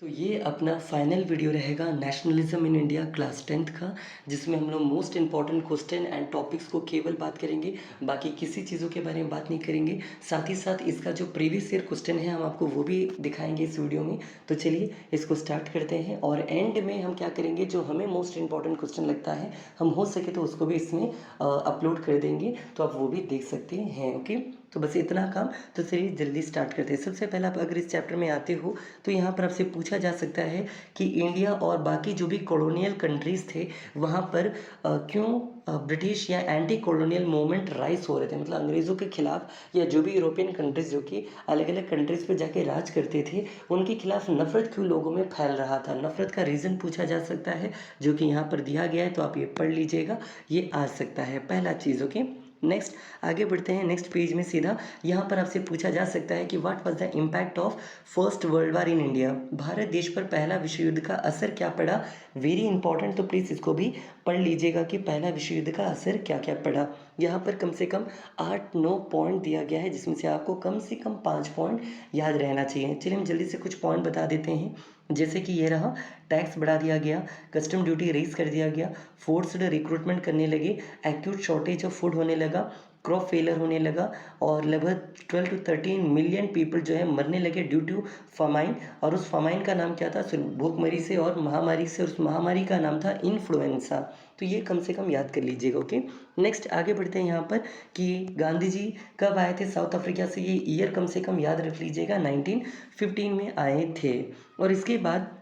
तो ये अपना फाइनल वीडियो रहेगा nationalism in India class 10th का, जिसमें हम लोग most important question and topics को केवल बात करेंगे, बाकी किसी चीज़ों के बारे में बात नहीं करेंगे। साथ ही साथ इसका जो प्रीवियस ईयर क्वेश्चन है हम आपको वो भी दिखाएंगे इस वीडियो में। तो चलिए इसको स्टार्ट करते हैं और एंड में हम क्या करेंगे, जो हमें मोस्ट इंपॉर्टेंट क्वेश्चन लगता है हम हो सके तो उसको भी इसमें अपलोड कर देंगे, तो आप वो भी देख सकते हैं। ओके, तो बस इतना काम। तो चलिए जल्दी स्टार्ट करते हैं। सबसे पहले आप अगर इस चैप्टर में आते हो तो यहाँ पर आपसे पूछा जा सकता है कि इंडिया और बाकी जो भी कॉलोनियल कंट्रीज़ थे वहाँ पर क्यों ब्रिटिश या एंटी कॉलोनियल मूवमेंट राइज हो रहे थे, मतलब अंग्रेज़ों के खिलाफ या जो भी यूरोपियन कंट्रीज़ जो कि अलग अलग कंट्रीज़ पे जाके राज करते थे उनके खिलाफ नफ़रत क्यों लोगों में फैल रहा था। नफ़रत का रीज़न पूछा जा सकता है जो कि यहाँ पर दिया गया है, तो आप ये पढ़ लीजिएगा, ये आ सकता है पहला चीज़। ओके, नेक्स्ट आगे बढ़ते हैं। नेक्स्ट पेज में सीधा यहाँ पर आपसे पूछा जा सकता है कि what was the impact of first world war in India. Bharat देश पर पहला विश्व युद्ध का असर क्या पड़ा। वेरी इंपॉर्टेंट, तो प्लीज़ इसको भी पढ़ लीजिएगा कि पहला विश्व युद्ध का असर क्या क्या पड़ा। यहाँ पर कम से कम 8-9 पॉइंट दिया गया है, जिसमें से आपको कम से कम 5 पॉइंट याद रहना चाहिए। चलिए हम जल्दी से कुछ पॉइंट बता देते हैं, जैसे कि ये रहा, टैक्स बढ़ा दिया गया, कस्टम ड्यूटी रेज कर दिया गया, फोर्स्ड रिक्रूटमेंट करने लगे, एक्यूट शॉर्टेज ऑफ फूड होने लगा, क्रॉप फेलर होने लगा और लगभग 12 to 13 मिलियन पीपल जो है मरने लगे ड्यू टू फमाइन। और उस फमाइन का नाम क्या था, भूखमरी से और महामारी से, और उस महामारी का नाम था इन्फ्लुएंसा। तो ये कम से कम याद कर लीजिएगा। ओके, नेक्स्ट आगे बढ़ते हैं यहाँ पर कि गांधी जी कब आए थे साउथ अफ्रीका से। ये ईयर कम से कम याद रख लीजिएगा, 1915 में आए थे। और इसके बाद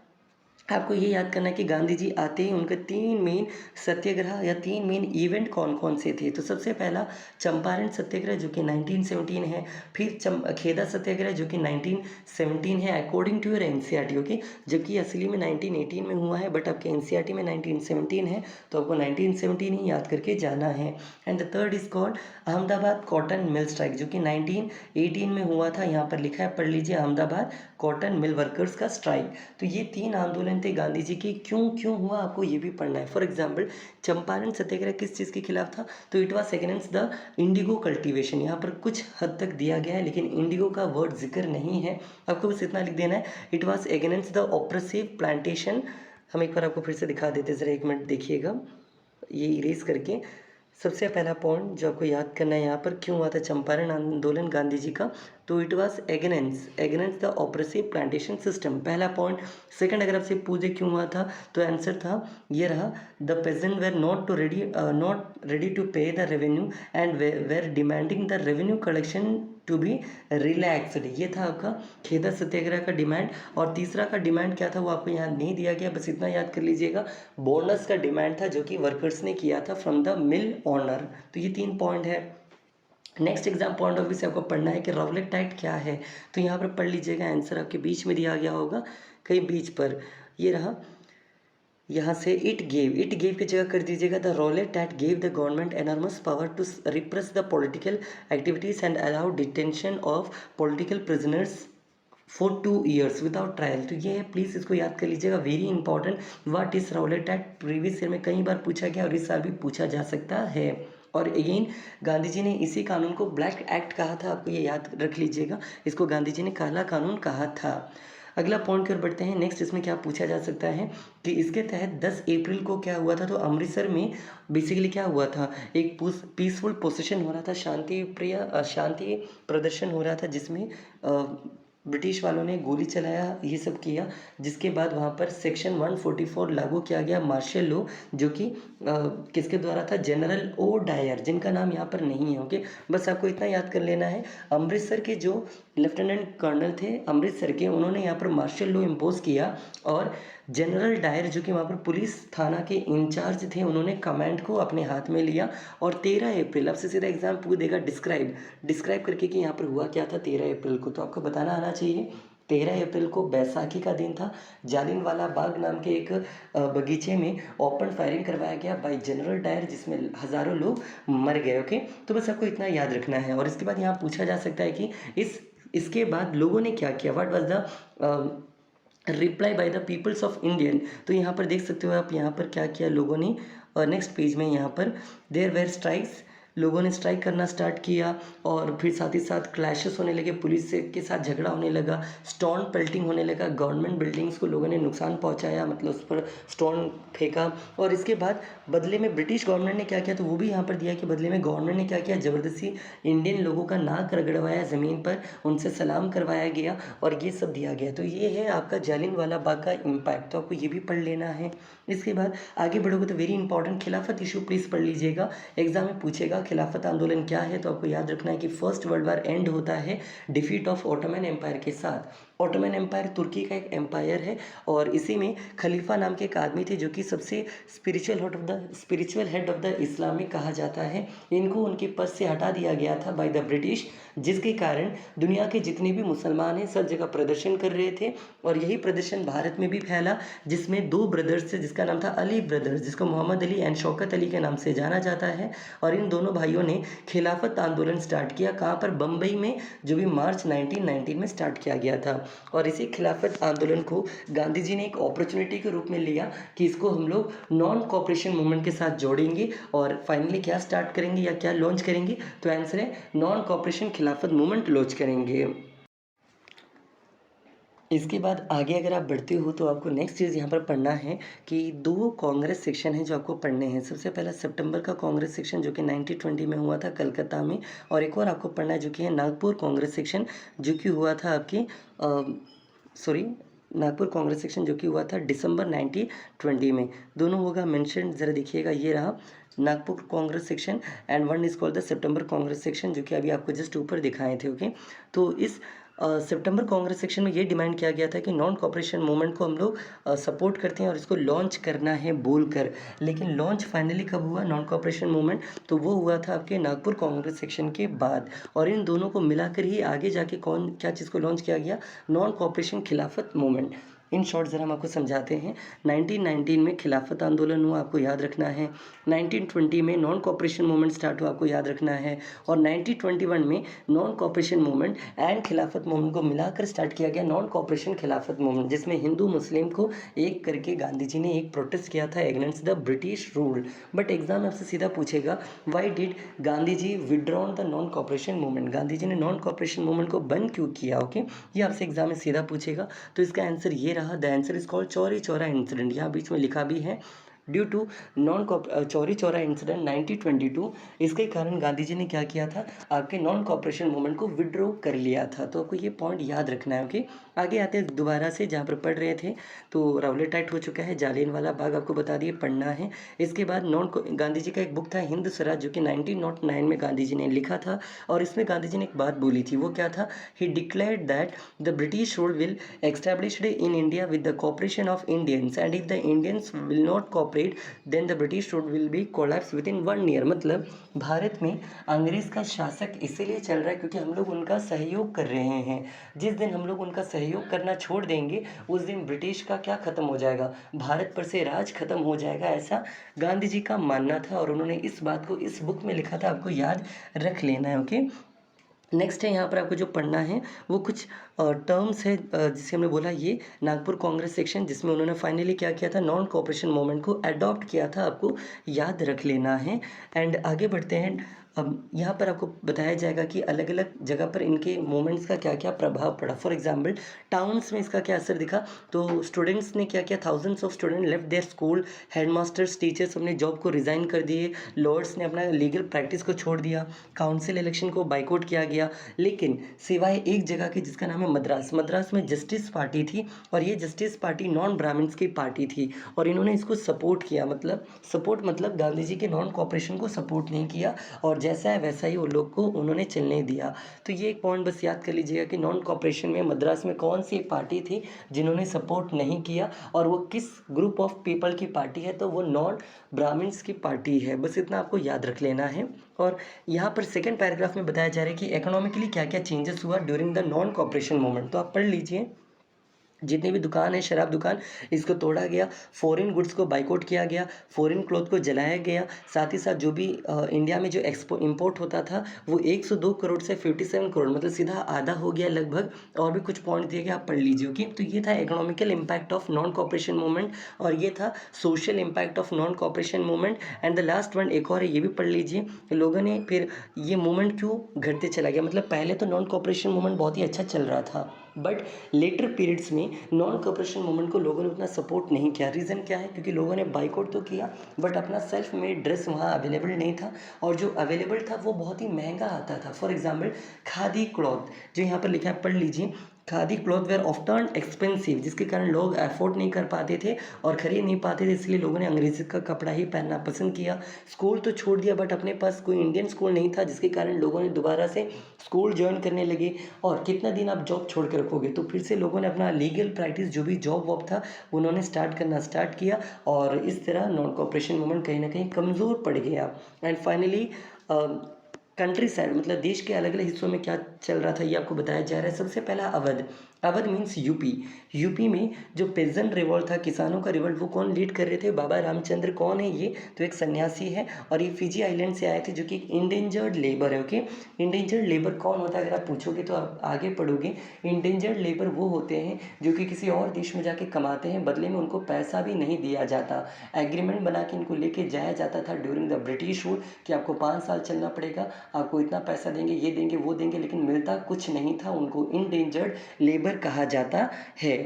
आपको ये याद करना है कि गांधी जी आते ही उनके 3 मेन सत्याग्रह या 3 मेन इवेंट कौन कौन से थे। तो सबसे पहला चंपारण सत्याग्रह जो कि 1917 है, फिर खेदा सत्याग्रह जो कि 1917 है according to your NCERT. Okay, जबकि असली में 1918 में हुआ है, बट आपके एनसीईआरटी में 1917 है, तो आपको 1917 ही याद करके जाना है। And the third is called Ahmedabad cotton mill strike जो कि 1918 में हुआ था। यहाँ पर लिखा है, पढ़ लीजिए, अहमदाबाद कॉटन मिल वर्कर्स का स्ट्राइक। तो ये 3 आंदोलन थे गांधी जी की। क्यों क्यों हुआ आपको ये भी पढ़ना है। फॉर एग्जाम्पल चंपारण सत्याग्रह किस चीज़ के खिलाफ था, तो it was against the Indigo cultivation. यहाँ पर कुछ हद तक दिया गया है लेकिन इंडिगो का वर्ड जिक्र नहीं है, आपको बस इतना लिख देना है, it was against the oppressive plantation. हम एक बार आपको फिर से दिखा देते, ज़रा एक मिनट देखिएगा, ये इरेज करके। सबसे पहला पॉइंट जो आपको याद करना है यहाँ पर, क्यों हुआ था चंपारण आंदोलन गांधी जी का, तो it was against the oppressive plantation system, पहला पॉइंट। सेकंड अगर आपसे पूछे क्यों हुआ था, तो आंसर था ये रहा, the peasants were not ready to pay the revenue and were demanding the revenue collection to be relaxed. ये था आपका खेदा सत्याग्रह का डिमांड। और तीसरा का डिमांड क्या था वो आपको यहाँ नहीं दिया गया, बस इतना याद कर लीजिएगा, बोनस का डिमांड था जो कि वर्कर्स ने किया था फ्रॉम द मिल ऑनर। तो ये 3 पॉइंट है। Next exam point of view से आपको पढ़ना है कि रॉवलेट एक्ट क्या है। तो यहाँ पर पढ़ लीजिएगा, आंसर आपके बीच में दिया गया होगा कहीं बीच पर, ये रहा, यहाँ से इट गेव की जगह कर दीजिएगा, the Rowlatt Act gave the government enormous power to repress the political activities and allow detention of political prisoners for 2 years without trial. तो ये है, प्लीज़ इसको याद कर लीजिएगा, very important. What is Rowlatt Act, previous year में कई बार पूछा गया और इस साल भी पूछा जा सकता है। और अगेन गांधी जी ने इसी कानून को ब्लैक एक्ट कहा था, आपको ये याद रख लीजिएगा, इसको गांधी जी ने काला कानून कहा था। अगला पॉइंट की ओर बढ़ते हैं। नेक्स्ट इसमें क्या पूछा जा सकता है कि इसके तहत 10 अप्रैल को क्या हुआ था, तो अमृतसर में बेसिकली क्या हुआ था, एक पीसफुल पोसेशन हो रहा था, शांति प्रदर्शन हो रहा था, जिसमें ब्रिटिश वालों ने गोली चलाया, ये सब किया, जिसके बाद वहाँ पर सेक्शन 144 लागू किया गया, मार्शल लॉ, जो कि किसके द्वारा था, जनरल ओ डायर, जिनका नाम यहाँ पर नहीं है। ओके, बस आपको इतना याद कर लेना है। अमृतसर के जो लेफ्टिनेंट कर्नल थे अमृतसर के, उन्होंने यहाँ पर मार्शल लॉ इम्पोज किया, और जनरल डायर जो कि वहाँ पर पुलिस थाना के इंचार्ज थे, उन्होंने कमांड को अपने हाथ में लिया। और 13 अप्रैल, अब से सीधा एग्जाम पूछ देगा डिस्क्राइब करके कि यहाँ पर हुआ क्या था 13 अप्रैल को, तो आपको बताना आना चाहिए। 13 अप्रैल को बैसाखी का दिन था। जालियनवाला बाग नाम के एक बगीचे में ओपन फायरिंग करवाया गया बाय जनरल डायर, जिसमें हज़ारों लोग मर गए। ओके, तो बस आपको इतना याद रखना है। और इसके बाद यहाँ पूछा जा सकता है कि इसके बाद लोगों ने क्या किया, what was the reply by the peoples of Indian. तो यहाँ पर देख सकते हो आप, यहाँ पर क्या किया लोगों ने। और नेक्स्ट पेज में यहाँ पर देयर वेर स्ट्राइक्स लोगों ने स्ट्राइक करना स्टार्ट किया और फिर साथ ही साथ क्लैशेस होने लगे, पुलिस से के साथ झगड़ा होने लगा, स्टोन पेल्टिंग होने लगा, गवर्नमेंट बिल्डिंग्स को लोगों ने नुकसान पहुंचाया, मतलब उस पर स्टोन फेंका। और इसके बाद बदले में ब्रिटिश गवर्नमेंट ने क्या किया, तो वो भी यहाँ पर दिया कि बदले में गवर्नमेंट ने क्या किया, ज़बरदस्ती इंडियन लोगों का नाक रगड़वाया ज़मीन पर, उनसे सलाम करवाया गया और ये सब दिया गया। तो ये है आपका जालियनवाला बाग का इम्पैक्ट, तो आपको ये भी पढ़ लेना है। इसके बाद आगे बढ़ोगे तो वेरी इंपॉर्टेंट खिलाफत इशू प्लीज़ पढ़ लीजिएगा, एग्जाम में पूछेगा खिलाफत आंदोलन क्या है। तो आपको याद रखना है कि फर्स्ट वर्ल्ड वार एंड होता है डिफीट ऑफ ओटोमन एम्पायर के साथ। ओटोमन एम्पायर तुर्की का एक एम्पायर है और इसी में खलीफा नाम के एक आदमी थे जो कि सबसे spiritual head of the Islamic कहा जाता है। इनको उनके पद से हटा दिया गया था बाय द ब्रिटिश, जिसके कारण दुनिया के जितने भी मुसलमान हैं सब जगह प्रदर्शन कर रहे थे और यही प्रदर्शन भारत में भी फैला, जिसमें दो ब्रदर्स थे जिसका नाम था अली ब्रदर्स, जिसको मोहम्मद अली एंड शौकत अली के नाम से जाना जाता है। और इन दोनों भाइयों ने खिलाफत आंदोलन स्टार्ट किया, कहाँ पर, बम्बई में, जो भी मार्च 1919 में स्टार्ट किया गया था। और इसी खिलाफत आंदोलन को गांधी जी ने एक अपॉर्चुनिटी के रूप में लिया कि इसको हम लोग नॉन कॉपरेशन मूवमेंट के साथ जोड़ेंगे और फाइनली क्या स्टार्ट करेंगे या क्या लॉन्च करेंगे, तो आंसर है नॉन कॉपरेशन खिलाफत मूवमेंट लॉन्च करेंगे। इसके बाद आगे अगर आप बढ़ते हो तो आपको नेक्स्ट चीज़ यहाँ पर पढ़ना है कि दो कांग्रेस सेक्शन हैं जो आपको पढ़ने हैं। सबसे पहला सितंबर का कांग्रेस सेक्शन जो कि 1920 में हुआ था कलकत्ता में, और एक और आपको पढ़ना है जो कि है नागपुर कांग्रेस सेक्शन जो कि हुआ था आपके नागपुर कांग्रेस सेक्शन जो कि हुआ था दिसंबर 1920 में। दोनों होगा मेंशन, ज़रा देखिएगा, ये रहा Nagpur Congress section and one is called the September Congress section, जो कि अभी आपको जस्ट ऊपर दिखाए थे। ओके, तो इस सितंबर कांग्रेस सेक्शन में ये डिमांड किया गया था कि नॉन कॉपरेशन मूवमेंट को हम लोग सपोर्ट करते हैं और इसको लॉन्च करना है बोलकर। लेकिन लॉन्च फाइनली कब हुआ नॉन कॉपरेशन मूवमेंट, तो वो हुआ था आपके नागपुर कांग्रेस सेक्शन के बाद। और इन दोनों को मिलाकर ही आगे जाके कौन क्या चीज़ को लॉन्च किया गया, नॉन कॉपरेशन खिलाफत मूवमेंट। इन शॉर्ट ज़रा हम आपको समझाते हैं। 1919 में खिलाफत आंदोलन हुआ, आपको याद रखना है। 1920 में नॉन कॉपरेशन मूवमेंट स्टार्ट हुआ, आपको याद रखना है। और 1921 में नॉन कॉपरेशन मूवमेंट एंड खिलाफत मूवमेंट को मिलाकर स्टार्ट किया गया नॉन कॉपरेशन खिलाफत मूवमेंट, जिसमें हिंदू मुस्लिम को एक करके गांधी जी ने एक प्रोटेस्ट किया था against the British rule. But exam आपसे सीधा पूछेगा why did Gandhi ji withdrawn the non cooperation movement, Gandhi ji ने नॉन कॉपरेशन मूवमेंट को बंद क्यों किया। ओके, ये आपसे एग्जाम में सीधा पूछेगा। तो इसका आंसर ये रहा, the answer is called Chauri Chaura incident. यहाँ बीच में लिखा भी है due to Chauri Chaura incident 1922, इसके कारण गांधी जी ने क्या किया था, आपके नॉन कॉपरेशन मूवमेंट को विड्रॉ कर लिया था। तो आपको ये पॉइंट याद रखना है। ओके, आगे आते हैं दोबारा से जहाँ पर पढ़ रहे थे। तो रावलेट एक्ट हो चुका है, जालियनवाला बाग आपको बता दिए, पढ़ना है। इसके बाद गांधी जी का एक बुक था हिंद स्वराज, जो कि 1909 में गांधी जी ने लिखा था। और इसमें गांधी जी ने एक बात बोली थी, वो क्या था, he declared that the British rule will established in India with the cooperation of Indians and if the Indians will not cooperate then the British rule will be collapse within 1 year. मतलब भारत में अंग्रेज का शासक इसीलिए चल रहा है क्योंकि हम लोग उनका सहयोग कर रहे हैं। जिस दिन हम लोग उनका सहयोग करना छोड़ देंगे उस दिन ब्रिटिश का क्या खत्म हो जाएगा, भारत पर से राज खत्म हो जाएगा, ऐसा गांधी जी का मानना था। और उन्होंने इस बात को इस बुक में लिखा था, आपको याद रख लेना है। ओके, नेक्स्ट है यहाँ पर आपको जो पढ़ना है वो कुछ टर्म्स है, जिसे हमने बोला ये नागपुर कांग्रेस सेक्शन, जिसमें उन्होंने फाइनली क्या किया था, नॉन कॉपरेशन मूवमेंट को अडॉप्ट किया था, आपको याद रख लेना है। एंड आगे बढ़ते हैं। अब यहाँ पर आपको बताया जाएगा कि अलग अलग जगह पर इनके मूवमेंट्स का क्या क्या प्रभाव पड़ा। फॉर एग्जाम्पल टाउन्स में इसका क्या असर दिखा, तो स्टूडेंट्स ने क्या किया, thousands of student left their school, headmasters teachers अपने जॉब को रिज़ाइन कर दिए, लॉर्ड्स ने अपना लीगल प्रैक्टिस को छोड़ दिया, काउंसिल इलेक्शन को बाइकआउट किया गया। लेकिन सिवाय एक जगह के जिसका नाम है मद्रास, मद्रास में जस्टिस पार्टी थी और ये जस्टिस पार्टी नॉन ब्राह्मण्स की पार्टी थी और इन्होंने इसको सपोर्ट किया। मतलब गांधी जी के नॉन कॉपरेशन को सपोर्ट नहीं किया और जैसा है वैसा ही उन लोग को उन्होंने चलने दिया। तो ये एक पॉइंट बस याद कर लीजिएगा कि नॉन कॉपरेशन में मद्रास में कौन सी पार्टी थी जिन्होंने सपोर्ट नहीं किया और वो किस ग्रुप ऑफ पीपल की पार्टी है, तो वो नॉन ब्राह्मण्स की पार्टी है। बस इतना आपको याद रख लेना है। और यहाँ पर सेकंड पैराग्राफ में बताया जा रहा है कि इकोनॉमिकली क्या क्या चेंजेस हुआ during the non cooperation movement, तो आप पढ़ लीजिए। जितनी भी दुकान है शराब दुकान, इसको तोड़ा गया, फ़ॉरेन गुड्स को बायकॉट किया गया, फ़ॉरेन क्लॉथ को जलाया गया। साथ ही साथ जो भी इंडिया में जो इम्पोर्ट होता था वो 102 करोड़ से 57 करोड़, मतलब सीधा आधा हो गया लगभग। और भी कुछ पॉइंट दिए गए, आप पढ़ लीजिए। ओके, तो ये था economical impact of non cooperation movement, और ये था social impact of non cooperation movement. And the last one एक और है, ये भी पढ़ लीजिए। लोगों ने फिर ये मूवमेंट क्यों घटते चला गया, मतलब पहले तो नॉन कॉपरेशन मूवमेंट बहुत ही अच्छा चल रहा था, बट लेटर पीरियड्स में नॉन कॉपरेशन मूवमेंट को लोगों ने उतना सपोर्ट नहीं किया। रीज़न क्या है, क्योंकि लोगों ने बाइकआउट तो किया बट अपना सेल्फ मेड ड्रेस वहाँ अवेलेबल नहीं था, और जो अवेलेबल था वो बहुत ही महंगा आता था। फॉर एग्जांपल खादी क्लॉथ, जो यहाँ पर लिखा है, पढ़ लीजिए। Khadi cloth were often expensive, जिसके कारण लोग अफोर्ड नहीं कर पाते थे और खरीद नहीं पाते थे, इसलिए लोगों ने अंग्रेजी का कपड़ा ही पहनना पसंद किया। स्कूल तो छोड़ दिया, बट अपने पास कोई इंडियन स्कूल नहीं था, जिसके कारण लोगों ने दोबारा से स्कूल ज्वाइन करने लगे। और कितना दिन आप जॉब छोड़ कर रखोगे, तो फिर से लोगों ने अपना लीगल प्रैक्टिस जो भी जॉब वॉब था उन्होंने स्टार्ट करना स्टार्ट किया, और इस तरह नॉन कॉपरेशन मूवमेंट कहीं ना कहीं कमज़ोर पड़ गया। एंड फाइनली कंट्री साइड, मतलब देश के अलग अलग हिस्सों में क्या चल रहा था ये आपको बताया जा रहा है। सबसे पहला Awadh, Awadh means UP. UP में जो पेजेंट रिवॉल्ट था, किसानों का रिवॉल्ट, वो कौन लीड कर रहे थे, बाबा रामचंद्र। कौन है ये, तो एक सन्यासी है, और ये फिजी आइलैंड से आए थे, जो कि इंडेंजर्ड लेबर है। ओके, इंडेंजर्ड लेबर कौन होता है, अगर आप पूछोगे तो आप आगे पढ़ोगे। इंडेंजर्ड लेबर वो होते हैं जो कि किसी और देश में जाके कमाते हैं, बदले में उनको पैसा भी नहीं दिया जाता। एग्रीमेंट बना के इनको लेके जाया जाता था ड्यूरिंग द ब्रिटिश रूल, कि आपको 5 साल चलना पड़ेगा, आपको इतना पैसा देंगे, ये देंगे, वो देंगे, लेकिन मिलता कुछ नहीं था। उनको इंडेंजर्ड लेबर कहा जाता है।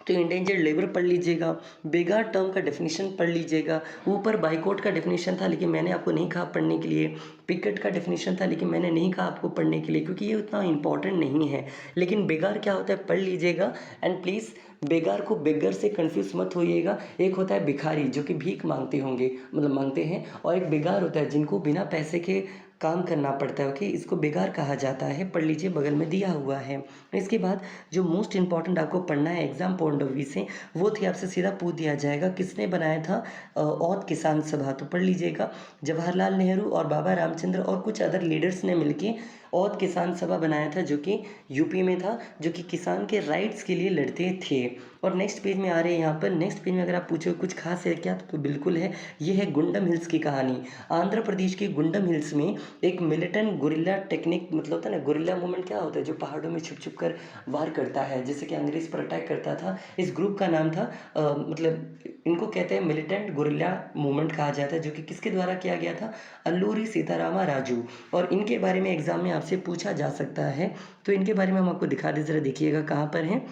तो इंडेंजर्ड लेबर पढ़ लीजिएगा। बेगार टर्म का डेफिनेशन पढ़ लीजिएगा। ऊपर बाइकआउट का डेफिनेशन था, लेकिन मैंने आपको नहीं कहा पढ़ने के लिए। पिकेट का डेफिनेशन था, लेकिन मैंने नहीं कहा आपको पढ़ने के लिए, क्योंकि ये उतना इंपॉर्टेंट नहीं है। लेकिन बेगार क्या होता है, पढ़ लीजिएगा। एंड प्लीज़ बेगार को बेगर से कंफ्यूज मत होइएगा। एक होता है भिखारी, जो कि भीख मांगते होंगे, मतलब मांगते हैं, और एक बेगार होता है जिनको बिना पैसे के काम करना पड़ता है। ओके, इसको बेगार कहा जाता है, पढ़ लीजिए, बगल में दिया हुआ है। इसके बाद जो मोस्ट इंपॉर्टेंट आपको पढ़ना है एग्जाम पॉइंट ऑफ व्यू से, वो थी, आपसे सीधा पूछ दिया जाएगा, किसने बनाया था औध किसान सभा, तो पढ़ लीजिएगा। जवाहरलाल नेहरू और बाबा रामचंद्र और कुछ अदर लीडर्स ने मिलके औध किसान सभा बनाया था, जो कि यूपी में था, जो कि किसान के राइट्स के लिए लड़ते थे। और नेक्स्ट पेज में आ रहे हैं, यहाँ पर नेक्स्ट पेज में अगर आप पूछो कुछ खास है क्या, तो बिल्कुल है। ये है गुंडम हिल्स की कहानी। आंध्र प्रदेश के गुंडम हिल्स में एक मिलिटेंट गुरिल्ला टेक्निक, मतलब होता है ना, गुरिल्ला मूवमेंट क्या होता है, जो पहाड़ों में छुप छुप कर वार करता है, जैसे कि अंग्रेज पर अटैक करता था। इस ग्रुप का नाम था मतलब इनको कहते हैं मिलिटेंट गुरिल्ला मूवमेंट कहा जाता है, जो कि किसके द्वारा किया गया था, अल्लूरी सीतारामा राजू। और इनके बारे में एग्जाम में आपसे पूछा जा सकता है, तो इनके बारे में हम आपको दिखा दें, ज़रा देखिएगा कहाँ पर हैं।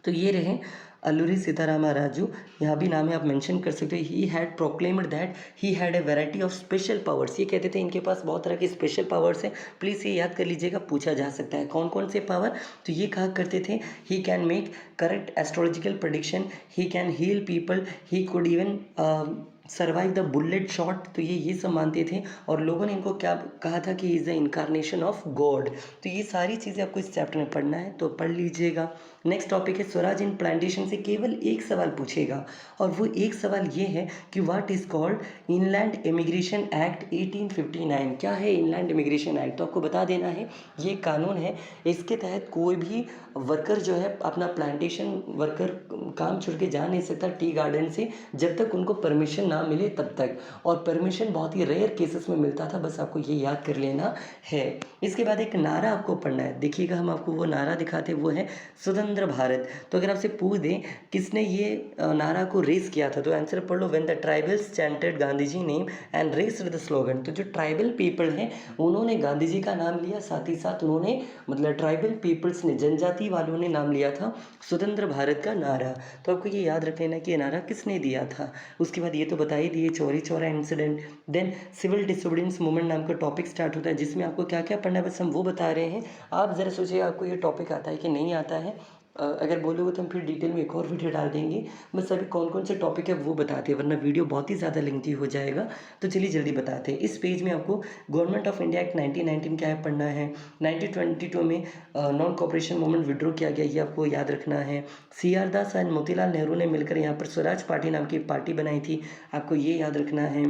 तो ये रहे अल्लूरी सीतारामा राजू, यहाँ भी नाम है, आप मेंशन कर सकते हो। He had proclaimed that he had a variety of special powers, ये कहते थे इनके पास बहुत तरह के स्पेशल पावर्स हैं। प्लीज़ ये याद कर लीजिएगा, पूछा जा सकता है कौन कौन से पावर। तो ये कहा करते थे, he can make correct astrological prediction, he can heal people, he could even survive the bullet shot, तो ये सब मानते थे। और लोगों ने इनको क्या कहा था कि is the incarnation of God. तो ये सारी चीज़ें आपको इस चैप्टर में पढ़ना है, तो पढ़ लीजिएगा। नेक्स्ट टॉपिक है स्वराज इन प्लांटेशन से केवल एक सवाल पूछेगा, और वो एक सवाल ये है कि what is called inland immigration act 1859। क्या है इनलैंड इमिग्रेशन एक्ट, तो आपको बता देना है। ये कानून है, इसके तहत कोई भी वर्कर जो है अपना प्लांटेशन वर्कर काम छोड़ के जा नहीं सकता टी गार्डन से, जब तक उनको परमिशन ना मिले तब तक। और परमिशन बहुत ही रेयर केसेस में मिलता था, बस आपको ये याद कर लेना है। इसके बाद एक नारा आपको पढ़ना है, देखिएगा हम आपको वो नारा दिखाते, वो है स्वतंत्र भारत। तो अगर आपसे पूछ दें किसने ये नारा को रेस किया था, तो आंसर पढ़ लो, when the tribals chanted Gandhi ji name and raised the slogan. तो जो ट्राइबल पीपल हैं उन्होंने गांधी जी का नाम लिया, साथ ही साथ उन्होंने, मतलब ट्राइबल पीपल्स ने, जनजाति वालों ने नाम लिया था स्वतंत्र भारत का नारा। तो आपको ये याद रख लेना कि ये नारा किसने दिया था। उसके बाद ये तो बता ही दिए, Chauri Chaura incident. Then civil disobedience movement नाम का टॉपिक स्टार्ट होता है, जिसमें आपको क्या क्या पढ़ना है बस हम वो बता रहे हैं। आप ज़रा सोचिए आपको ये टॉपिक आता है कि नहीं आता है। अगर बोलोगे तो हम फिर डिटेल में एक और वीडियो डाल देंगे, बस अभी कौन कौन से टॉपिक है वो बताते हैं, वरना वीडियो बहुत ही ज़्यादा लेंथी हो जाएगा। तो चलिए जल्दी बताते हैं। इस पेज में आपको गवर्नमेंट ऑफ इंडिया एक्ट 1919 क्या है पढ़ना है। 1922 में नॉन कॉपरेशन मूवमेंट विड्रॉ किया गया, ये आपको याद रखना है। C R Das and Motilal Nehru ने मिलकर यहाँ पर स्वराज पार्टी नाम की पार्टी बनाई थी, आपको ये याद रखना है।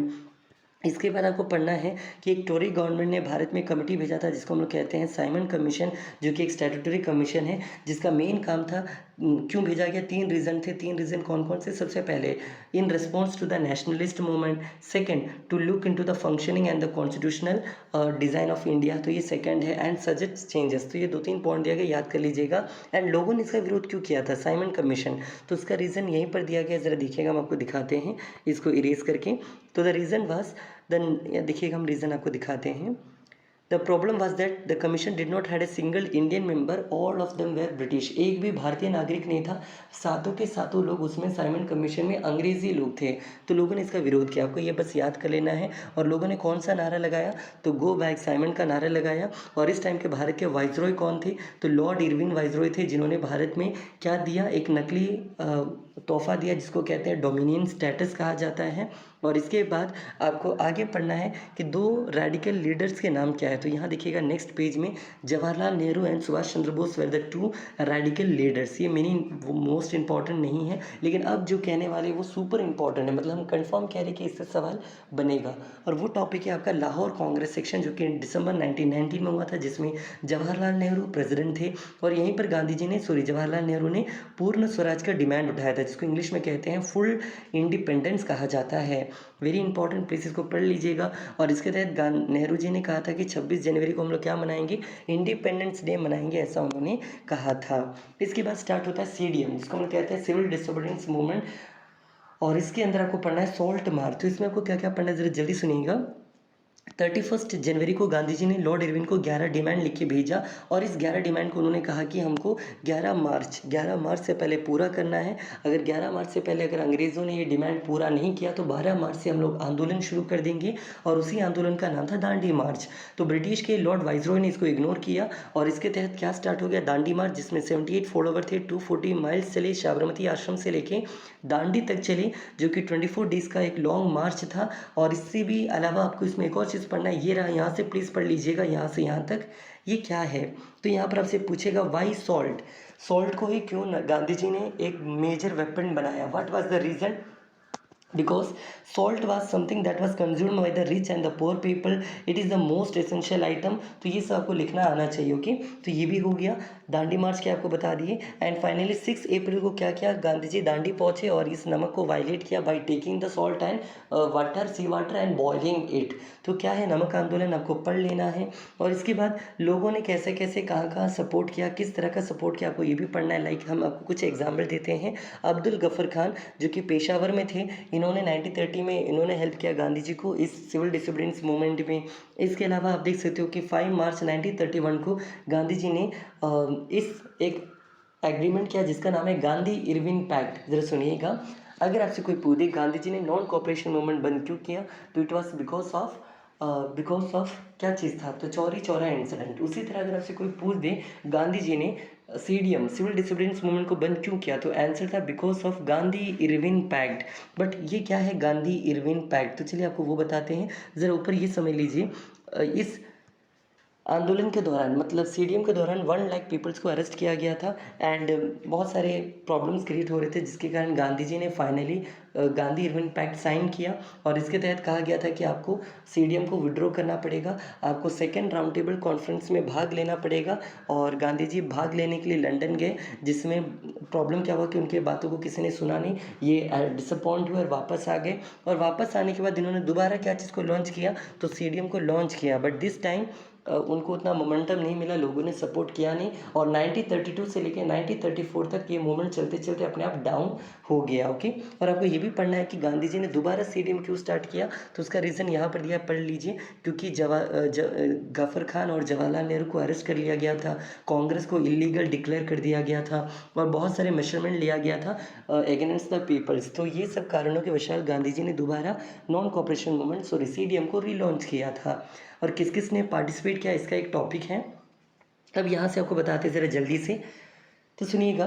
इसके बाद आपको पढ़ना है कि एक टोरी गवर्नमेंट ने भारत में कमेटी भेजा था जिसको हम लोग कहते हैं साइमन कमीशन, जो कि एक स्टैट्यूटरी कमीशन है जिसका मेन काम था। क्यों भेजा गया? 3 रीज़न थे। 3 रीज़न कौन-कौन से? सबसे पहले, in response to the nationalist movement. Second, to look into the functioning and the constitutional design of India, तो ये सेकंड है। एंड सजेस्ट चेंजेस, तो ये 2-3 पॉइंट दिया गया, याद कर लीजिएगा। एंड लोगों ने इसका विरोध क्यों किया था? साइमन कमीशन, तो उसका रीज़न यहीं पर दिया गया, ज़रा देखिएगा, हम आपको दिखाते हैं इसको इरेज करके। तो द रीज़न वाज, देन देखिएगा, हम रीज़न आपको दिखाते हैं। The problem was that the commission did not had a single Indian member, all of them were British. एक भी भारतीय नागरिक नहीं था, सातों के सातों लोग उसमें साइमन कमीशन में अंग्रेजी लोग थे। तो लोगों ने इसका विरोध किया, आपको ये बस याद कर लेना है। और लोगों ने कौन सा नारा लगाया? तो गो बैक साइमन का नारा लगाया। और इस टाइम के भारत के वाइसरॉय कौन थे? तो लॉर्ड इरविन वाइसरॉय थे, जिन्होंने भारत में क्या दिया? एक नकली तोहफा दिया जिसको कहते हैं डोमिनियन स्टेटस कहा जाता है। और इसके बाद आपको आगे पढ़ना है कि 2 रेडिकल लीडर्स के नाम क्या है। तो यहाँ देखिएगा नेक्स्ट पेज में, Jawaharlal Nehru and Subhash Chandra Bose were the 2 radical leaders. ये मीनिंग मोस्ट इंपॉर्टेंट नहीं है, लेकिन अब जो कहने वाले वो सुपर इंपॉर्टेंट है, मतलब हम कंफर्म कह रहे हैं कि इससे सवाल बनेगा। और वो टॉपिक है आपका लाहौर कांग्रेस सेक्शन, जो कि दिसंबर 1919 में हुआ था, जिसमें जवाहरलाल नेहरू प्रेसिडेंट थे। और यहीं पर गांधी जी ने, जवाहरलाल नेहरू ने पूर्ण स्वराज का डिमांड उठाया था, जिसको इंग्लिश में कहते हैं फुल इंडिपेंडेंस कहा जाता है। वेरी इंपॉर्टेंट प्लेसेस को पढ़ लीजिएगा। और इसके तहत नेहरू जी ने कहा था कि 26 जनवरी को हम लोग क्या मनाएंगे? इंडिपेंडेंस डे मनाएंगे, ऐसा उन्होंने कहा था। इसके बाद स्टार्ट होता है सीडीएम, जिसको हम लोग कहते हैं सिविल डिसोबीडियंस मूवमेंट। और इसके अंदर आपको पढ़ना है सॉल्ट मार्च। तो इसमें आपको क्या क्या पढ़ना है, जरा जल्दी सुनिएगा। 31 जनवरी को गांधी जी ने लॉर्ड इरविन को 11 डिमांड लिख के भेजा। और इस 11 डिमांड को उन्होंने कहा कि हमको 11 मार्च से पहले पूरा करना है। अगर 11 मार्च से पहले अगर अंग्रेज़ों ने ये डिमांड पूरा नहीं किया तो 12 मार्च से हम लोग आंदोलन शुरू कर देंगे। और उसी आंदोलन का नाम था दांडी मार्च। तो ब्रिटिश के लॉर्ड वाइसरॉय ने इसको इग्नोर किया और इसके तहत क्या स्टार्ट हो गया? दांडी मार्च, जिसमें 78 फॉलोवर थे। 240 माइल्स चले, साबरमती आश्रम से लेके दांडी तक चले, जो कि 24 डेज़ का एक लॉन्ग मार्च था। और इससे भी अलावा आपको इसमें एक और चीज़ पढ़ना है, ये रहा, यहाँ से प्लीज़ पढ़ लीजिएगा, यहाँ से यहाँ तक। ये क्या है? तो यहाँ पर आपसे पूछेगा वाई सॉल्ट। सॉल्ट को ही क्यों गांधी जी ने एक मेजर वेपन बनाया? What was the reason? because salt was something that was consumed by the rich and the poor people. It is the most essential item. तो ये सब आपको लिखना आना चाहिए, ओके। तो ये भी हो गया। दांडी मार्च के आपको बता दिए। एंड फाइनली 6 अप्रैल को क्या किया? गांधी जी दांडी पहुंचे और इस नमक को वायलेट किया by taking the salt and water, sea water and boiling it. तो क्या है? नमक आंदोलन आपको पढ़ लेना है। और इसके बाद लोगों ने कैसे कैसे कहाँ कहाँ सपोर्ट किया, किस तरह का सपोर्ट किया, आपको ये भी पढ़ना है। लाइक हम आपको कुछ एग्जाम्पल देते हैं। अब्दुल गफर खान, जो कि पेशावर में थे, इन्होंने 1930 में इन्होंने हेल्प किया गांधी जी को इस सिविल डिसोबीडियंस मूवमेंट में। इसके अलावा आप देख सकते हो कि 5 मार्च 1931 को गांधी जी ने इस एक एग्रीमेंट किया जिसका नाम है गांधी इरविन पैक्ट। जरा सुनिएगा, अगर आपसे कोई पूछे गांधी जी ने नॉन कोऑपरेशन मूवमेंट बंद क्यों किया, तो इट वॉज बिकॉज ऑफ क्या चीज़ था? तो चौरी चौरा इंसिडेंट। उसी तरह अगर आपसे कोई पूछ दे गांधी जी ने सीडीएम सिविल डिसोबीडियंस मूवमेंट को बंद क्यों किया, तो आंसर था because of Gandhi Irwin pact. But ये क्या है गांधी इरविन पैक्ट? तो चलिए आपको वो बताते हैं। ज़रा ऊपर ये समझ लीजिए, इस आंदोलन के दौरान, मतलब सीडीएम के दौरान 1 लाख पीपल्स को अरेस्ट किया गया था। एंड बहुत सारे प्रॉब्लम्स क्रिएट हो रहे थे, जिसके कारण गांधी जी ने finally Gandhi Irwin pact sign किया। और इसके तहत कहा गया था कि आपको सीडीएम को विड्रॉ करना पड़ेगा, आपको सेकेंड राउंड टेबल कॉन्फ्रेंस में भाग लेना पड़ेगा। और गांधी जी भाग लेने के लिए लंदन गए, जिसमें प्रॉब्लम क्या हुआ कि उनके बातों को किसी ने सुना नहीं, ये डिसअपॉइंट हुए और वापस आ गए। और वापस आने के बाद इन्होंने दोबारा क्या चीज़ को लॉन्च किया, तो सीडीएम को लॉन्च किया। बट दिस टाइम उनको उतना मोमेंटम नहीं मिला, लोगों ने सपोर्ट किया नहीं। और 1932 से लेकर 1934 तक ये मूवमेंट चलते चलते अपने आप डाउन हो गया, ओके। और आपको ये भी पढ़ना है कि गांधी जी ने दोबारा सीडीएम क्यों स्टार्ट किया, तो उसका रीज़न यहाँ पर दिया, पढ़ लीजिए। क्योंकि गफर खान और जवाहरलाल नेहरू को अरेस्ट कर लिया गया था, कांग्रेस को इलीगल डिक्लेयर कर दिया गया था, और बहुत सारे मेजरमेंट लिया गया था अगेंस्ट द पीपल्स। तो ये सब कारणों के वशाल गांधी जी ने दोबारा नॉन कोऑपरेशन मूवमेंट सीडीएम को रीलॉन्च किया था। और किस किस ने पार्टिसिपेट किया, इसका एक टॉपिक है। अब यहाँ से आपको बताते ज़रा जल्दी से, तो सुनिएगा।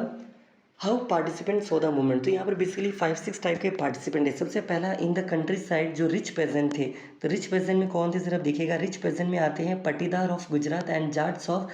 How participant so the movement. तो यहाँ पर बेसिकली 5-6 टाइप के पार्टिसिपेंट है। सबसे पहला, इन द कंट्री साइड जो रिच पेजेंट थे। तो रिच पेजेंट में कौन थे, जरा देखिएगा। रिच पेजेंट में आते हैं Patidar of Gujarat and Jats of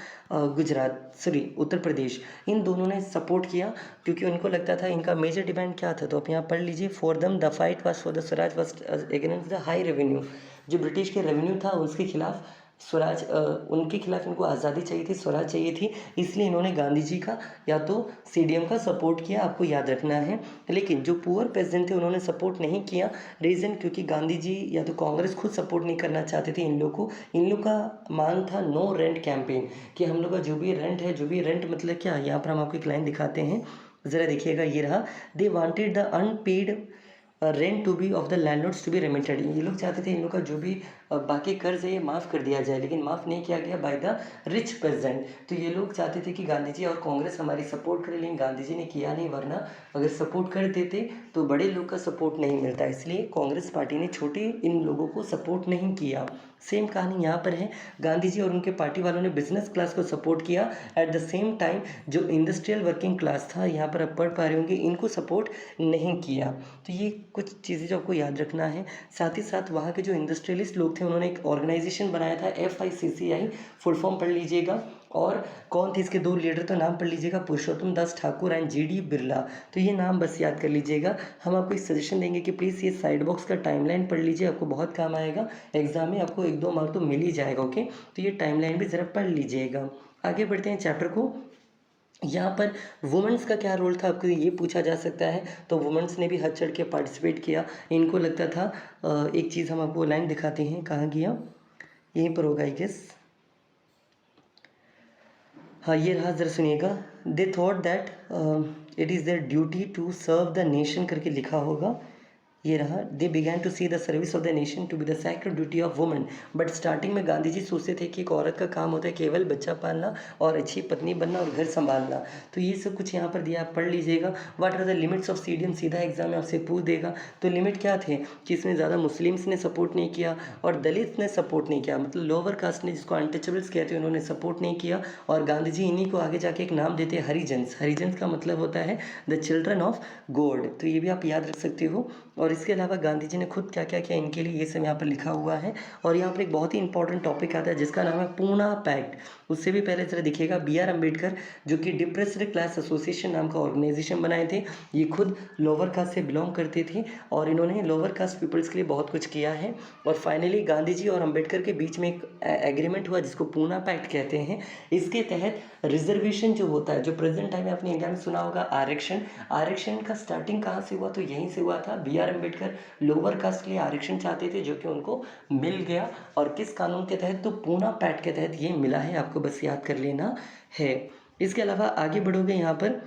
Uttar Pradesh. इन दोनों ने सपोर्ट किया क्योंकि उनको लगता था इनका मेजर डिमांड क्या था, तो आप यहाँ पढ़ लीजिए। For them the fight was for the Swaraj was against the high revenue. जो ब्रिटिश के रेवेन्यू था उसके खिलाफ स्वराज उनके खिलाफ इनको आज़ादी चाहिए थी, स्वराज चाहिए थी, इसलिए इन्होंने गांधी जी का या तो सीडीएम का सपोर्ट किया, आपको याद रखना है। लेकिन जो पुअर पेजेंट थे उन्होंने सपोर्ट नहीं किया। रीज़न क्योंकि गांधी जी या तो कांग्रेस खुद सपोर्ट नहीं करना चाहते थे इन लोग को। इन लोग का मांग था नो रेंट कैंपेन, कि हम लोग का जो भी रेंट है, जो भी रेंट मतलब क्या, यहाँ पर हम आपको एक लाइन दिखाते हैं, ज़रा देखिएगा, ये रहा। They wanted the unpaid rent to be off the landlords to be remitted. ये लोग चाहते थे इन लोग का जो भी बाकी कर्ज है ये माफ़ कर दिया जाए, लेकिन माफ़ नहीं किया गया बाय द रिच पेजेंट। तो ये लोग चाहते थे कि गांधी जी और कांग्रेस हमारी सपोर्ट करे, लेकिन गांधी जी ने किया नहीं, वरना अगर सपोर्ट कर देते तो बड़े लोग का सपोर्ट नहीं मिलता, इसलिए कांग्रेस पार्टी ने छोटे इन लोगों को सपोर्ट नहीं किया। सेम कहानी यहाँ पर है, गांधी जी और उनके पार्टी वालों ने बिजनेस क्लास को सपोर्ट किया। एट द सेम टाइम जो इंडस्ट्रियल वर्किंग क्लास था, यहाँ पर आप पढ़ पा रहे होंगे, इनको सपोर्ट नहीं किया। तो ये कुछ चीज़ें जो आपको याद रखना है। साथ ही साथ वहाँ के जो इंडस्ट्रियलिस्ट लोग थे उन्होंने एक ऑर्गेनाइजेशन बनाया था, FICCI, फुल फॉर्म पढ़ लीजिएगा। और कौन थे इसके दो लीडर, तो नाम पढ़ लीजिएगा, पुरुषोत्तम दास ठाकुर एंड GD बिरला। तो ये नाम बस याद कर लीजिएगा। हम आपको एक सजेशन देंगे कि प्लीज़ ये साइड बॉक्स का टाइमलाइन पढ़ लीजिए, आपको बहुत काम आएगा एग्जाम में, आपको 1-2 मार्क तो मिल ही जाएगा। ओके, तो ये टाइमलाइन भी ज़रा पढ़ लीजिएगा। आगे बढ़ते हैं चैप्टर को। यहाँ पर वुमेंस का क्या रोल था, आपको ये पूछा जा सकता है। तो वुमेंस ने भी हद चढ़ के पार्टिसिपेट किया। इनको लगता था एक चीज़ हम आपको लाइन दिखाते हैं, कहाँ गया, यहीं पर होगा आई गेस। हाँ, ये रहा, ज़रा सुनिएगा। They thought that it is their duty to serve the nation करके लिखा होगा, ये रहा। They began to see the service of the nation to be the sacred duty of women. But starting में गांधी जी सोचते थे कि एक औरत का काम होता है केवल बच्चा पालना और अच्छी पत्नी बनना और घर संभालना। तो ये सब कुछ यहाँ पर दिया, आप पढ़ लीजिएगा। What are the limits of CDM, सीधा एग्जाम में आपसे पूछ देगा। तो लिमिट क्या थे कि इसमें ज़्यादा मुस्लिम्स ने सपोर्ट नहीं किया और दलित ने सपोर्ट नहीं किया, मतलब लोअर कास्ट ने, जिसको अनटचेबल्स कहते हैं, उन्होंने सपोर्ट नहीं किया। और गांधी जी इन्हीं को आगे जाके एक नाम देते हैं, हरिजन्स। हरिजन्स का मतलब होता है द चिल्ड्रन ऑफ गॉड। तो ये भी आप याद रख सकते हो। और इसके अलावा गांधी जी ने खुद क्या क्या किया इनके लिए, ये सब यहाँ पर लिखा हुआ है। और यहाँ पर एक बहुत ही इंपॉर्टेंट टॉपिक आता है जिसका नाम है पूना पैक्ट। उससे भी पहले जरा देखिएगा, BR अम्बेडकर, जो कि डिप्रेस्ड क्लास एसोसिएशन नाम का ऑर्गेनाइजेशन बनाए थे। ये खुद लोअर कास्ट से बिलोंग करते थे और इन्होंने लोअर कास्ट पीपल्स के लिए बहुत कुछ किया है। और फाइनली गांधी जी और अम्बेडकर के बीच में एक एग्रीमेंट हुआ जिसको पूना पैक्ट कहते हैं। इसके तहत रिजर्वेशन जो होता है, जो प्रेजेंट टाइम में आपने इंडिया में सुना होगा आरक्षण, आरक्षण का स्टार्टिंग कहाँ से हुआ, तो यहीं से हुआ था। BR अम्बेडकर लोअर कास्ट के लिए आरक्षण चाहते थे, जो कि उनको मिल गया। और किस कानून के तहत, तो पूना पैक्ट के तहत ये मिला है, आपको बस याद कर लेना है। इसके अलावा आगे बढ़ोगे यहाँ पर,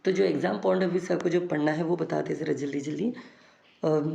तो जो एग्ज़ाम पॉइंट ऑफ व्यू से आपको जो पढ़ना है वो बताते ज़रा जल्दी जल्दी।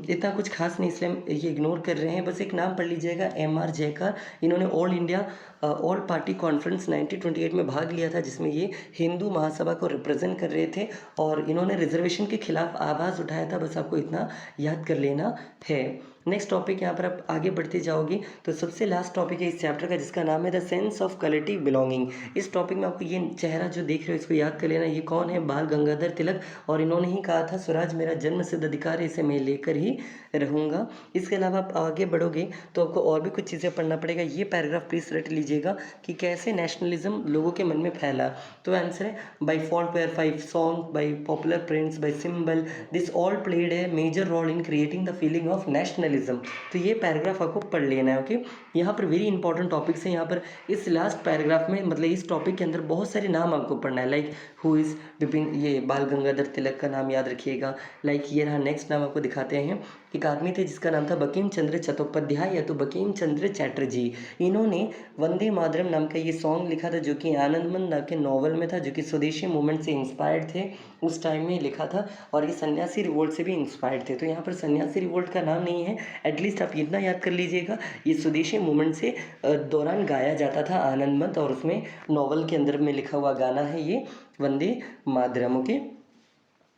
इतना कुछ खास नहीं, इसलिए हम ये इग्नोर कर रहे हैं। बस एक नाम पढ़ लीजिएगा, MR जयकर। इन्होंने all India all party conference 1928 में भाग लिया था, जिसमें ये हिंदू महासभा को रिप्रेजेंट कर रहे थे और इन्होंने रिजर्वेशन के खिलाफ आवाज़ उठाया था। बस आपको इतना याद कर लेना है। नेक्स्ट टॉपिक, यहाँ पर आप आगे बढ़ते जाओगे तो सबसे लास्ट टॉपिक है इस चैप्टर का, जिसका नाम है the sense of collective belonging. इस टॉपिक में आपको ये चेहरा जो देख रहे हो इसको याद कर लेना। ये कौन है, बाल गंगाधर तिलक। और इन्होंने ही कहा था स्वराज मेरा जन्म सिद्ध अधिकार है, इसे मैं लेकर ही रहूँगा। इसके अलावा आप आगे बढ़ोगे तो आपको और भी कुछ चीज़ें पढ़ना पड़ेगा। ये पैराग्राफ प्लीज़ रट लीजिएगा कि कैसे नेशनलिज्म लोगों के मन में फैला। तो आंसर है by fault pair 5 song, by popular prints, by symbol, this all played a major role in creating the feeling of nationalism. तो ये पैराग्राफ आपको पढ़ लेना है। ओके, यहाँ पर वेरी इंपॉर्टेंट टॉपिक्स हैं। यहाँ पर इस लास्ट पैराग्राफ में, मतलब इस टॉपिक के अंदर बहुत सारे नाम आपको पढ़ना है। लाइक हु इज़ विपिन, ये बाल गंगाधर तिलक का नाम याद रखिएगा। लाइक ये रहा, नेक्स्ट नाम आपको दिखाते हैं। एक आदमी थे जिसका नाम था बंकिम चंद्र चट्टोपाध्याय या तो बंकिम चंद्र चैटर्जी। इन्होंने वंदे मातरम नाम का ये सॉन्ग लिखा था, जो कि आनंदमन नाम के नॉवल में था, जो कि स्वदेशी मूवमेंट से इंस्पायर्ड थे, उस टाइम में लिखा था। और ये सन्यासी रिवोल्ट से भी इंस्पायर्ड थे। तो यहाँ पर सन्यासी रिवोल्ट का नाम नहीं है, एटलीस्ट आप इतना याद कर लीजिएगा, ये स्वदेशी मूवमेंट से दौरान गाया जाता था आनंदमत, और उसमें नॉवल के अंदर में लिखा हुआ गाना है ये वंदे मातरम। ओके,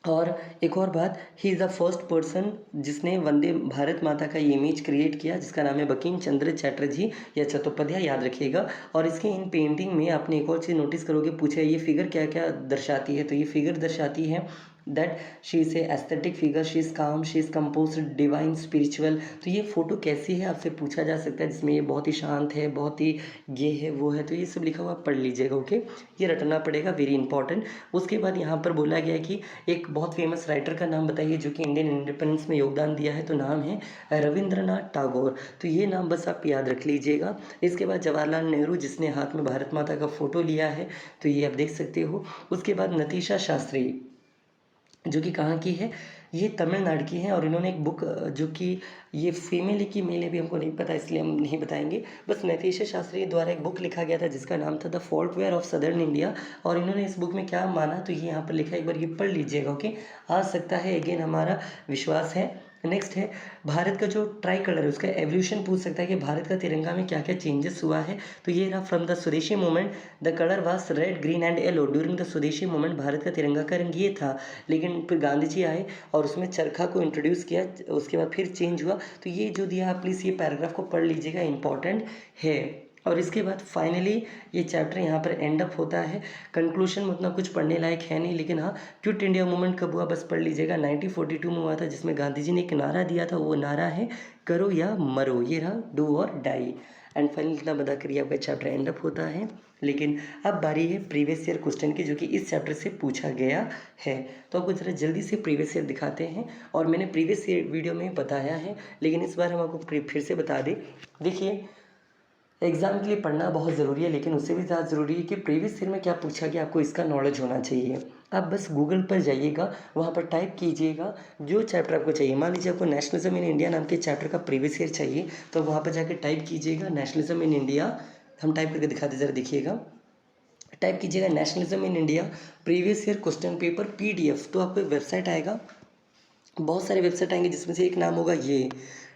और एक और बात, he is the first person जिसने वंदे भारत माता का ये इमेज क्रिएट किया, जिसका नाम है बंकिम चंद्र चैटर्जी या चट्टोपाध्याय, याद रखिएगा। और इसके इन पेंटिंग में आपने एक और चीज़ नोटिस करोगे, पूछा ये फिगर क्या क्या दर्शाती है, तो ये फिगर दर्शाती है that she is a aesthetic figure, she is काम, she is compose, divine, spiritual. तो ये फ़ोटो कैसी है आपसे पूछा जा सकता है, जिसमें ये बहुत ही शांत है, बहुत ही ये है वो है, तो ये सब लिखा हुआ आप पढ़ लीजिएगा। ओके, ये रटना पड़ेगा, वेरी इंपॉर्टेंट। उसके बाद यहाँ पर बोला गया है कि एक बहुत फेमस राइटर का नाम बताइए जो कि इंडियन इंडिपेंडेंस में योगदान दिया है, तो नाम है रविंद्रनाथ टैगोर। तो ये नाम बस आप याद रख लीजिएगा। इसके बाद जवाहरलाल नेहरू, जिसने हाथ में भारत माता का फ़ोटो लिया है, तो ये आप देख सकते हो। उसके बाद नतीशा शास्त्री, जो कि कहाँ की है, ये तमिलनाडु की हैं, और इन्होंने एक बुक जो कि ये फीमेल है कि मेल है भी हमको नहीं पता, इसलिए हम नहीं बताएंगे। बस नतीशा शास्त्री द्वारा एक बुक लिखा गया था जिसका नाम था द फोल्कवेयर ऑफ सदर्न इंडिया, और इन्होंने इस बुक में क्या माना तो ये यहाँ पर लिखा है, एक बार ये पढ़ लीजिएगा। ओके, आ सकता है, अगेन हमारा विश्वास है। नेक्स्ट है भारत का जो ट्राई कलर है उसका एवोल्यूशन पूछ सकता है कि भारत का तिरंगा में क्या क्या चेंजेस हुआ है। तो ये रहा, फ्रॉम द स्वदेशी movement the colour was red, green and yellow. During the स्वदेशी मूवमेंट भारत का तिरंगा का रंग ये था, लेकिन फिर गांधी जी आए और उसमें चरखा को इंट्रोड्यूस किया, उसके बाद फिर चेंज हुआ। तो ये जो दिया आप प्लीज़ ये पैराग्राफ को पढ़ लीजिएगा, इंपॉर्टेंट है। और इसके बाद फाइनली ये चैप्टर यहाँ पर एंड अप होता है। कंक्लूशन में उतना कुछ पढ़ने लायक है नहीं, लेकिन हाँ, क्विट इंडिया मूवमेंट कब हुआ बस पढ़ लीजिएगा। 1942 में हुआ था, जिसमें गांधी जी ने एक नारा दिया था, वो नारा है करो या मरो। ये रहा, डू और डाई। एंड फाइनली इतना बता कर ये आपका चैप्टर एंड अप होता है। लेकिन अब बारी है प्रीवियस ईयर क्वेश्चन की, जो कि इस चैप्टर से पूछा गया है। तो आपको ज़रा जल्दी से प्रीवियस ईयर दिखाते हैं, और मैंने प्रीवियस ईयर वीडियो में बताया है, लेकिन इस बार हम आपको फिर से बता दें। देखिए, एग्ज़ाम के लिए पढ़ना बहुत ज़रूरी है, लेकिन उससे भी ज़्यादा ज़रूरी है कि प्रीवियस ईयर में क्या पूछा गया, आपको इसका नॉलेज होना चाहिए। आप बस गूगल पर जाइएगा, वहाँ पर टाइप कीजिएगा जो चैप्टर आपको चाहिए। मान लीजिए आपको नेशनलिज्म इन इंडिया नाम के चैप्टर का प्रीवियस ईयर चाहिए, तो वहाँ पर जाकर टाइप कीजिएगा नेशनलिज्म इन इंडिया। हम टाइप करके दिखाते, ज़रा देखिएगा। टाइप कीजिएगा nationalism in India previous year question paper PDF, तो आपको एक वेबसाइट आएगा। बहुत सारे वेबसाइट आएंगे, जिसमें से एक नाम होगा ये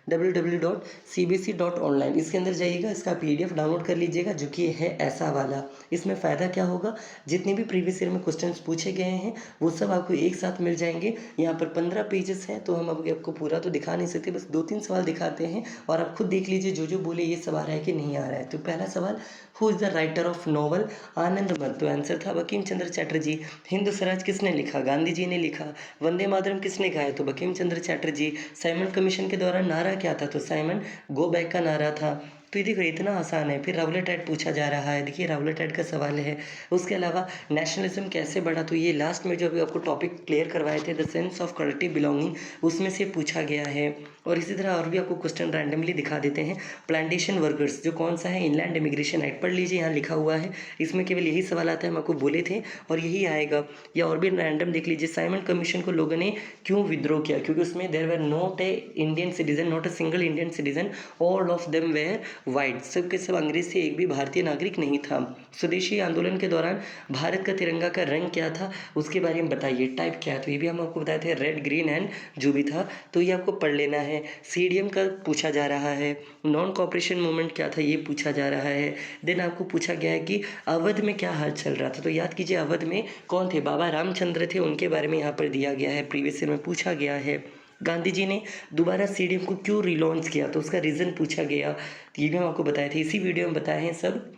www.cbc.online। इसके अंदर जाइएगा, इसका PDF डाउनलोड कर लीजिएगा, जो कि है ऐसा वाला। इसमें फ़ायदा क्या होगा, जितने भी प्रीवियस ईयर में क्वेश्चंस पूछे गए हैं वो सब आपको एक साथ मिल जाएंगे। यहाँ पर 15 पेजेस हैं, तो हम आपको पूरा तो दिखा नहीं सकते, बस 2-3 सवाल दिखाते हैं, और आप खुद देख लीजिए जो जो बोले ये सब आ रहा है कि नहीं आ रहा है। तो पहला सवाल, who is the writer of novel Anand Math? तो आंसर था बंकिम चंद्र चटर्जी। हिंद स्वराज किसने लिखा? गांधी जी ने लिखा। वंदे मातरम किसने गाया? तो बंकिम चंद्र चटर्जी। साइमन कमीशन के द्वारा नारा क्या था? तो साइमन गो बैक का नारा था। तो ये देखो इतना आसान है। फिर राउलेट एक्ट पूछा जा रहा है, देखिए राउलेट एक्ट का सवाल है। उसके अलावा नेशनलिज्म कैसे बढ़ा, तो ये लास्ट में जो अभी आपको टॉपिक क्लियर करवाए थे, the sense of collective belonging, उसमें से पूछा गया है। और इसी तरह और भी आपको क्वेश्चन रैंडमली दिखा देते हैं। प्लांटेशन वर्कर्स जो कौन सा है, इनलैंड इमिग्रेशन एक्ट पढ़ लीजिए, यहाँ लिखा हुआ है। इसमें केवल यही सवाल आता है, हम आपको बोले थे, और यही आएगा। या और भी रैंडम देख लीजिए, साइमन कमीशन को लोगों ने क्यों विद्रोह किया? क्योंकि उसमें there were not a Indian citizen, not a single Indian citizen, all of them were white. सब के सब अंग्रेज थे, एक भी भारतीय नागरिक नहीं था। स्वदेशी आंदोलन के दौरान भारत का तिरंगा का रंग क्या था, उसके बारे में बताइए। टाइप क्या है, तो ये भी हम आपको बताए थे, रेड, ग्रीन एंड जो भी था, तो ये आपको पढ़ लेना है। CDM का पूछा जा रहा है। नॉन कॉपरेशन मूवमेंट क्या था, ये पूछा जा रहा है। देन आपको पूछा गया है कि अवध में क्या हाल चल रहा था, तो याद कीजिए अवध में कौन थे, बाबा रामचंद्र थे, उनके बारे में यहाँ पर दिया गया है, प्रीवियस ईयर में पूछा गया है। गांधी जी ने दोबारा CDM को क्यों रिलॉन्च किया, तो उसका रीज़न पूछा गया, ये भी हम आपको बताए थे, इसी वीडियो में बताए हैं सब।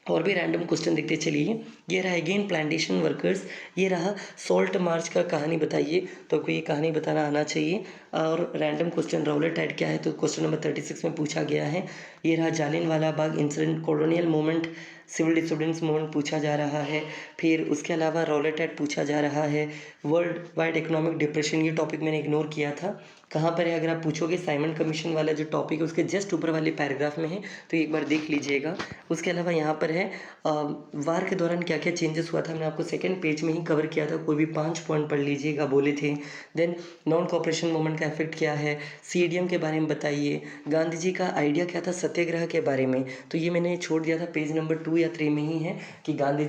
और भी रैंडम क्वेश्चन देखते चलिए। ये रहा अगेन प्लांटेशन वर्कर्स। ये रहा सॉल्ट मार्च का कहानी बताइए, तो आपको ये कहानी बताना आना चाहिए। और रैंडम क्वेश्चन राउलेट एक्ट क्या है, तो क्वेश्चन नंबर 36 में पूछा गया है। ये रहा Jallianwala Bagh incident, colonial movement, civil disobedience movement पूछा जा रहा है। फिर उसके अलावा राउलेट एक्ट पूछा जा रहा है। वर्ल्ड वाइड इकोनॉमिक डिप्रेशन, ये टॉपिक मैंने इग्नोर किया था। कहाँ पर है, अगर आप पूछोगे साइमन कमीशन वाला जो टॉपिक है उसके जस्ट ऊपर वाले पैराग्राफ में है, तो एक बार देख लीजिएगा। उसके अलावा यहाँ पर है वार के दौरान क्या क्या चेंजेस हुआ था, हमने आपको सेकंड पेज में ही कवर किया था, कोई भी 5 पॉइंट पढ़ लीजिएगा, बोले थे। देन नॉन कॉपरेशन मूवमेंट का इफेक्ट क्या है, CDM के बारे में बताइए। गांधी जी का आइडिया क्या था सत्याग्रह के बारे में, तो ये मैंने छोड़ दिया था, पेज नंबर 2 या 3 में ही है कि गांधी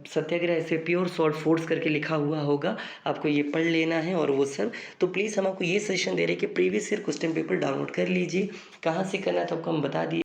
सत्याग्रह ऐसे प्योर सॉल्ट फोर्स करके लिखा हुआ होगा, आपको ये पढ़ लेना है। और वो सब तो प्लीज़ हम आपको ये सजेशन दे रहे हैं कि previous year question paper download कर लीजिए। कहाँ से करना था आपको हम बता दिए।